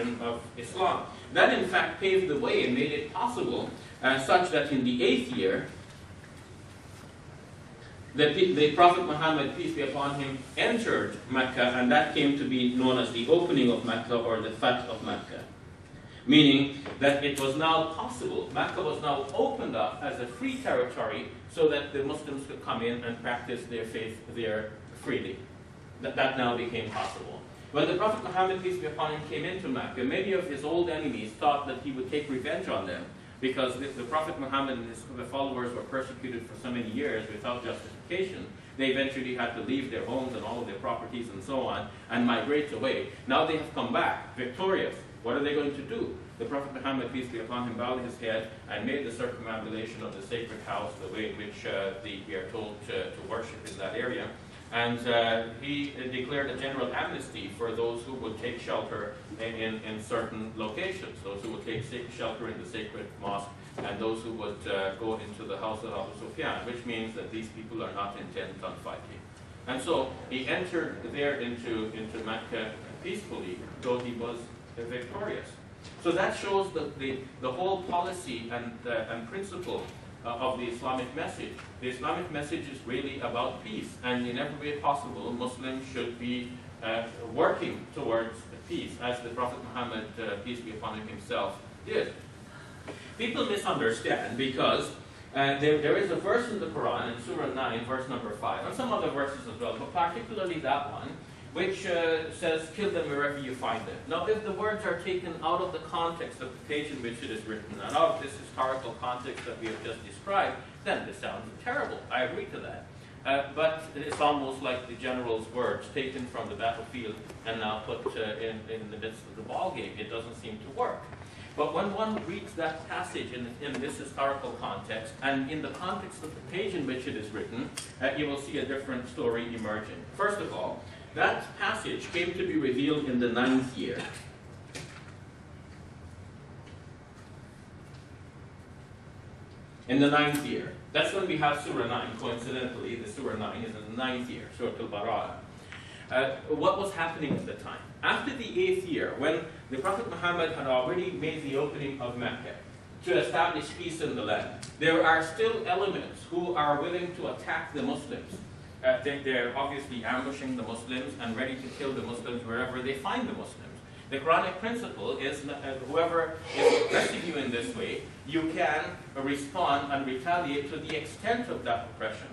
religion of Islam. That in fact paved the way and made it possible such that in the 8th year, the Prophet Muhammad, peace be upon him, entered Mecca, and that came to be known as the opening of Mecca or the Fath of Mecca. Meaning that it was now possible, Mecca was now opened up as a free territory so that the Muslims could come in and practice their faith there freely. That now became possible. When the Prophet Muhammad, peace be upon him, came into Mecca, many of his old enemies thought that he would take revenge on them because the Prophet Muhammad and his followers were persecuted for so many years without justification. They eventually had to leave their homes and all of their properties and so on and migrate away. Now they have come back victorious. What are they going to do? The Prophet Muhammad, peace be upon him, bowed his head and made the circumambulation of the sacred house, the way in which we are told to worship in that area. And he declared a general amnesty for those who would take shelter in certain locations, those who would take shelter in the sacred mosque, and those who would go into the house of Abu Sufyan, which means that these people are not intent on fighting. And so he entered there into Mecca peacefully, though he was victorious. So that shows the whole policy and principle of the Islamic message. The Islamic message is really about peace, and in every way possible, Muslims should be working towards peace, as the Prophet Muhammad, peace be upon him, himself did. People misunderstand because there is a verse in the Quran, in Surah 9, verse number 5, and some other verses as well, but particularly that one, which says, kill them wherever you find them. Now, if the words are taken out of the context of the page in which it is written, and out of this historical context that we have just described, then this sounds terrible. I agree to that. But it's almost like the general's words taken from the battlefield and now put in the midst of the ball game. It doesn't seem to work. But when one reads that passage in this historical context, and in the context of the page in which it is written, you will see a different story emerging. First of all, that passage came to be revealed in the 9th year. In the 9th year. That's when we have Surah 9. Coincidentally, the Surah 9 is in the 9th year, Surah Al-Bara'ah. What was happening at the time? After the 8th year, when the Prophet Muhammad had already made the opening of Mecca to establish peace in the land, there are still elements who are willing to attack the Muslims. They're obviously ambushing the Muslims and ready to kill the Muslims wherever they find the Muslims. The Quranic principle is whoever is oppressing you in this way, you can respond and retaliate to the extent of that oppression.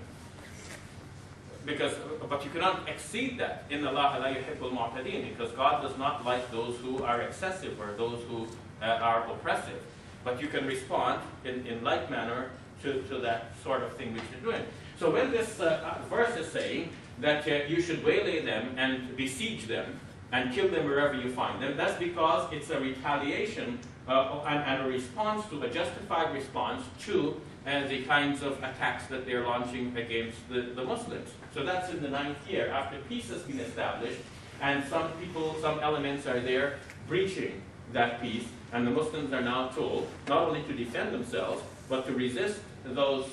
But you cannot exceed that. Inna Allah la yuhibbul mu'tadin, because God does not like those who are excessive or those who are oppressive. But you can respond in like manner to that sort of thing which you're doing. So when this verse is saying that you should waylay them and besiege them and kill them wherever you find them, that's because it's a retaliation and a response to, a justified response to the kinds of attacks that they're launching against the Muslims. So that's in the 9th year, after peace has been established, and some elements are there breaching that peace, and the Muslims are now told not only to defend themselves, but to resist those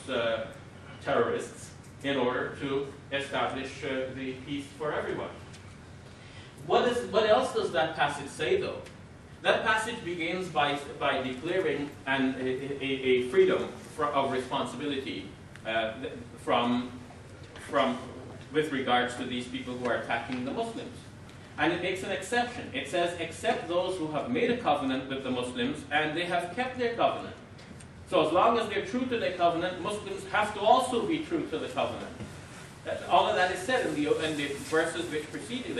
terrorists in order to establish the peace for everyone. What else does that passage say, though? That passage begins by declaring a freedom of responsibility with regards to these people who are attacking the Muslims. And it makes an exception. It says, except those who have made a covenant with the Muslims and they have kept their covenant. So as long as they're true to their covenant, Muslims have to also be true to the covenant. All of that is said in the verses which precede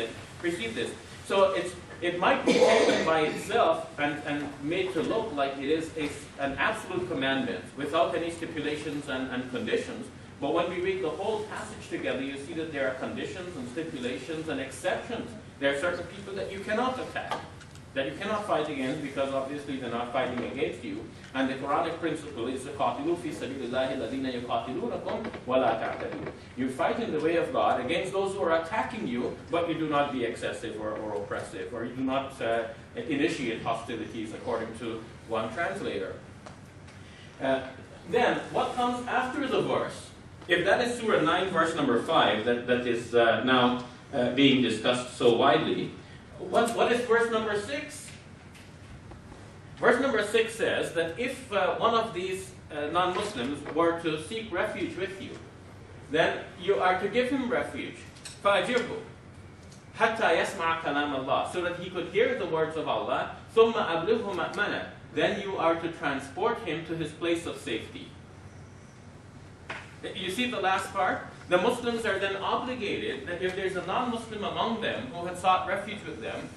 this. So it might be taken by itself and made to look like it is an absolute commandment without any stipulations and conditions. But when we read the whole passage together, you see that there are conditions and stipulations and exceptions. There are certain people that you cannot attack, that you cannot fight against, because obviously they're not fighting against you. And the Quranic principle is قَاتِلُوا فِي سَبِيلِ اللَّهِ الَّذِينَ يُقَاتِلُونَكُمْ وَلَا تَعْتَدُوا. You fight in the way of God against those who are attacking you, but you do not be excessive or oppressive, or you do not initiate hostilities, according to one translator. Then, what comes after the verse? If that is Surah 9, verse number 5, that is now being discussed so widely, what is verse number 6? Verse number 6 says that if one of these non-Muslims were to seek refuge with you, then you are to give him refuge. فَأَجِرْهُ حَتَّى يَسْمَعَ كَلَامَ اللَّهِ, so that he could hear the words of Allah. ثُمَّ أَبْلِغْهُ مَأْمَنًا, then you are to transport him to his place of safety. You see the last part? The Muslims are then obligated that if there's a non-Muslim among them who had sought refuge with them,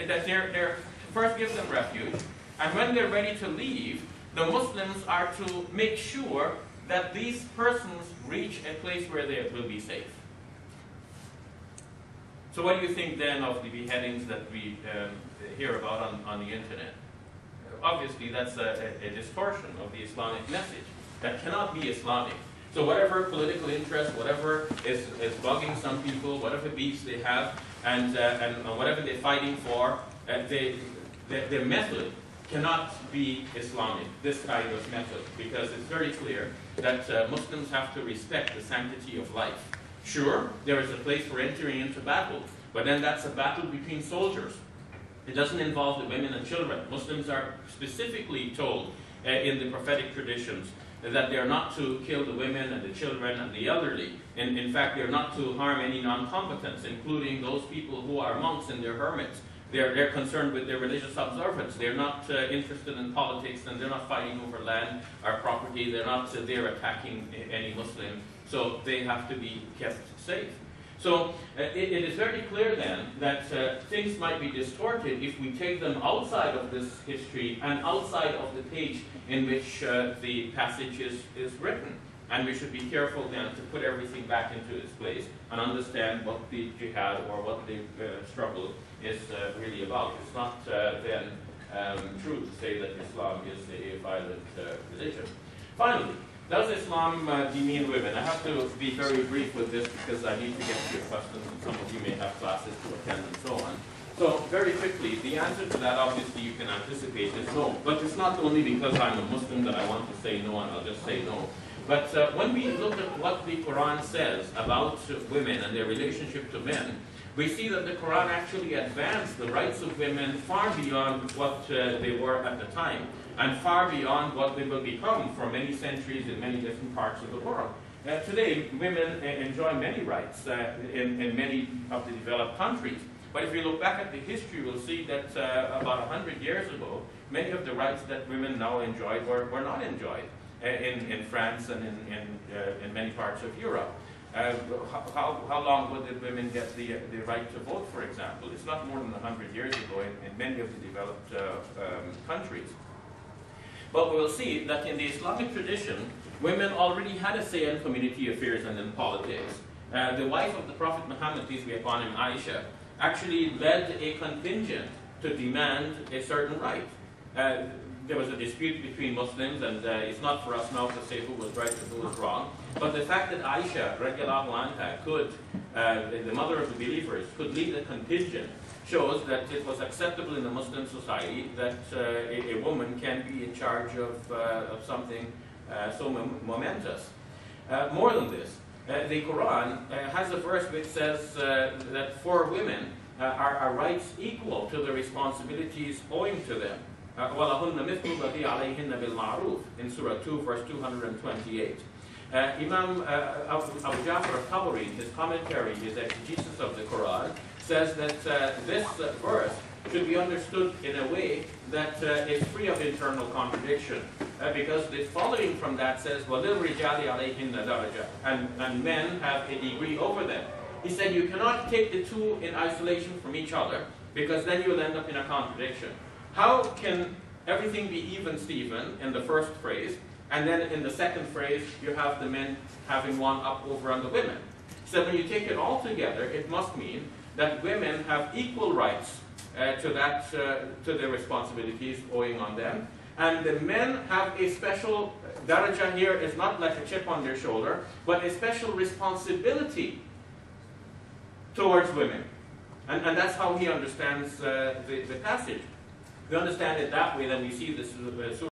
that they're first give them refuge, and when they're ready to leave, the Muslims are to make sure that these persons reach a place where they will be safe. So what do you think then of the beheadings that we hear about on the internet? Obviously that's a distortion of the Islamic message. That cannot be Islamic. So whatever political interest, whatever is bugging some people, whatever beefs they have, and whatever they're fighting for, their method cannot be Islamic, this kind of method, because it's very clear that Muslims have to respect the sanctity of life. Sure, there is a place for entering into battle, but then that's a battle between soldiers. It doesn't involve the women and children. Muslims are specifically told in the prophetic traditions that they are not to kill the women and the children and the elderly. In fact, they are not to harm any non-combatants, including those people who are monks and they're hermits. They're concerned with their religious observance. They're not interested in politics, and they're not fighting over land or property. They're not there attacking any Muslim. So they have to be kept safe. So it is very clear then that things might be distorted if we take them outside of this history and outside of the page in which the passage is written. And we should be careful then to put everything back into its place and understand what the jihad or what the struggle is really about. It's not then true to say that Islam is a violent religion. Finally, does Islam demean women? I have to be very brief with this because I need to get to your questions, and some of you may have classes to attend and so on. So very quickly, the answer to that, obviously you can anticipate, is no. But it's not only because I'm a Muslim that I want to say no and I'll just say no. But when we look at what the Quran says about women and their relationship to men, we see that the Quran actually advanced the rights of women far beyond what they were at the time, and far beyond what they will become for many centuries in many different parts of the world. Today, women enjoy many rights in many of the developed countries. But if you look back at the history, we'll see that about 100 years ago, many of the rights that women now enjoy were not enjoyed in France and in many parts of Europe. How long would the women get the right to vote, for example? It's not more than 100 years ago in many of the developed countries. But we'll see that in the Islamic tradition, women already had a say in community affairs and in politics. The wife of the Prophet Muhammad, peace be upon him, Aisha, actually led a contingent to demand a certain right. There was a dispute between Muslims, and it's not for us now to say who was right and who was wrong. But the fact that Aisha, radiallahu anha, could, the mother of the believers, could lead a contingent shows that it was acceptable in the Muslim society that a woman can be in charge of something so momentous. More than this, the Quran has a verse which says that for women are rights equal to the responsibilities owing to them. وَلَهُنَّ مِثْلُ الَّذِي عَلَيْهِنَّ بِالْمَعْرُوفِ in Surah 2, verse 228. Imam Abu Ja'far al-Tabari, in his commentary, his exegesis of the Quran, says that this verse should be understood in a way that is free of internal contradiction, because the following from that says, وَلِلْرِجَالِ عَلَيْهِنَّ دَرَجَةٌ, and men have a degree over them. He said you cannot take the two in isolation from each other, because then you'll end up in a contradiction. How can everything be even, Stephen, in the first phrase, and then in the second phrase you have the men having one up over on the women? So when you take it all together, it must mean that women have equal rights to their responsibilities owing on them, and the men have a special daraja here, is not like a chip on their shoulder, but a special responsibility towards women. And that's how he understands the passage. If we understand it that way, then we see this